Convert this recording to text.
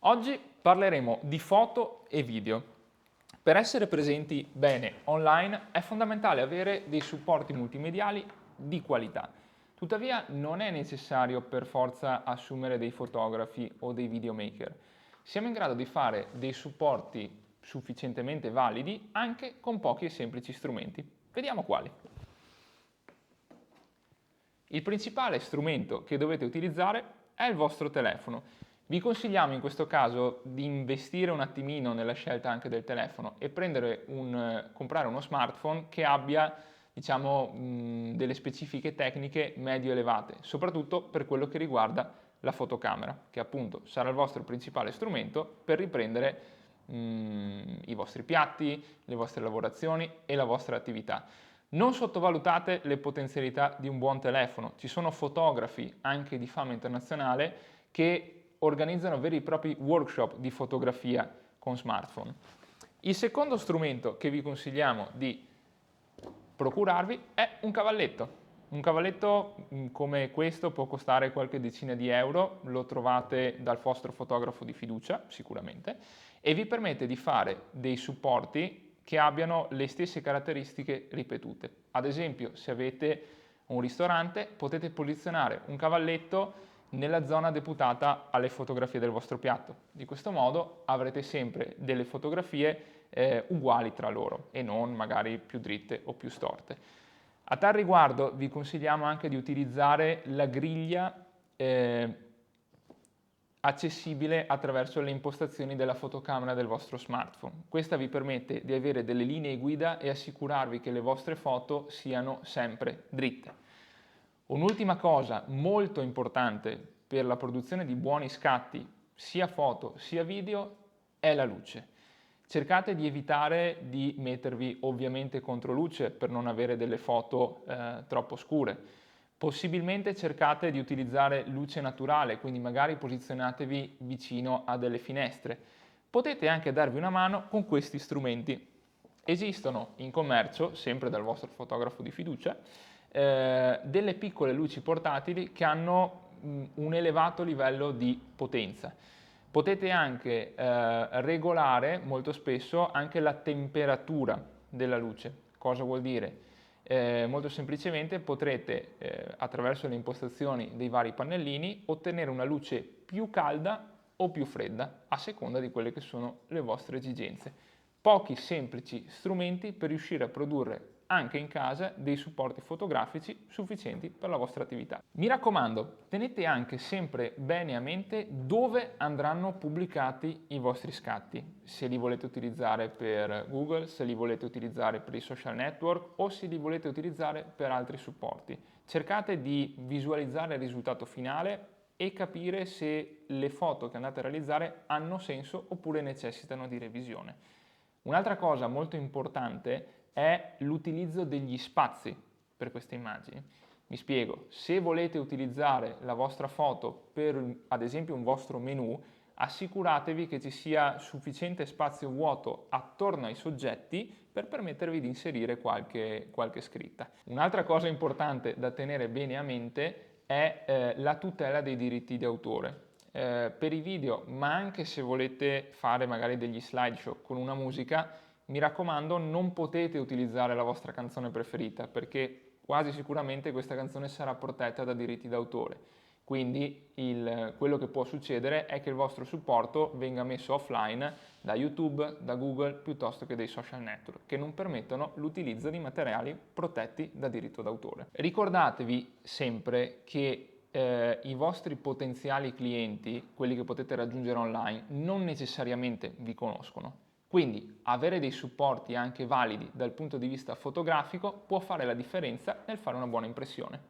Oggi parleremo di foto e video. Per essere presenti bene online è fondamentale avere dei supporti multimediali di qualità. Tuttavia non è necessario per forza assumere dei fotografi o dei videomaker. Siamo in grado di fare dei supporti sufficientemente validi anche con pochi e semplici strumenti. Vediamo quali. Il principale strumento che dovete utilizzare è il vostro telefono. Vi consigliamo in questo caso di investire un attimino nella scelta anche del telefono e comprare uno smartphone che abbia, diciamo, delle specifiche tecniche medio elevate, soprattutto per quello che riguarda la fotocamera, che appunto sarà il vostro principale strumento per riprendere i vostri piatti, le vostre lavorazioni e la vostra attività. Non sottovalutate le potenzialità di un buon telefono. Ci sono fotografi, anche di fama internazionale, che organizzano veri e propri workshop di fotografia con smartphone. Il secondo strumento che vi consigliamo di procurarvi è un cavalletto. Un cavalletto come questo può costare qualche decina di euro, lo trovate dal vostro fotografo di fiducia sicuramente, e vi permette di fare dei supporti che abbiano le stesse caratteristiche ripetute. Ad esempio, se avete un ristorante, potete posizionare un cavalletto nella zona deputata alle fotografie del vostro piatto. Di questo modo avrete sempre delle fotografie uguali tra loro e non magari più dritte o più storte. A tal riguardo vi consigliamo anche di utilizzare la griglia accessibile attraverso le impostazioni della fotocamera del vostro smartphone. Questa vi permette di avere delle linee guida e assicurarvi che le vostre foto siano sempre dritte. Un'ultima cosa molto importante per la produzione di buoni scatti, sia foto sia video, è la luce. Cercate di evitare di mettervi ovviamente contro luce per non avere delle foto troppo scure. Possibilmente cercate di utilizzare luce naturale, quindi magari posizionatevi vicino a delle finestre. Potete anche darvi una mano con questi strumenti. Esistono in commercio, sempre dal vostro fotografo di fiducia, delle piccole luci portatili che hanno un elevato livello di potenza. Potete anche regolare molto spesso anche la temperatura della luce. Cosa vuol dire? Molto semplicemente potrete attraverso le impostazioni dei vari pannellini ottenere una luce più calda o più fredda a seconda di quelle che sono le vostre esigenze. Pochi semplici strumenti per riuscire a produrre anche in casa dei supporti fotografici sufficienti per la vostra attività. Mi raccomando, tenete anche sempre bene a mente dove andranno pubblicati i vostri scatti, se li volete utilizzare per Google, se li volete utilizzare per i social network o se li volete utilizzare per altri supporti. Cercate di visualizzare il risultato finale e capire se le foto che andate a realizzare hanno senso oppure necessitano di revisione. Un'altra cosa molto importante è l'utilizzo degli spazi per queste immagini. Mi spiego, se volete utilizzare la vostra foto per ad esempio un vostro menu, assicuratevi che ci sia sufficiente spazio vuoto attorno ai soggetti per permettervi di inserire qualche scritta. Un'altra cosa importante da tenere bene a mente è la tutela dei diritti di autore. Per i video, ma anche se volete fare magari degli slideshow con una musica, mi raccomando, non potete utilizzare la vostra canzone preferita perché quasi sicuramente questa canzone sarà protetta da diritti d'autore. Quindi quello che può succedere è che il vostro supporto venga messo offline da YouTube, da Google, piuttosto che dai social network, che non permettono l'utilizzo di materiali protetti da diritto d'autore. Ricordatevi sempre che i vostri potenziali clienti, quelli che potete raggiungere online, non necessariamente vi conoscono. Quindi avere dei supporti anche validi dal punto di vista fotografico può fare la differenza nel fare una buona impressione.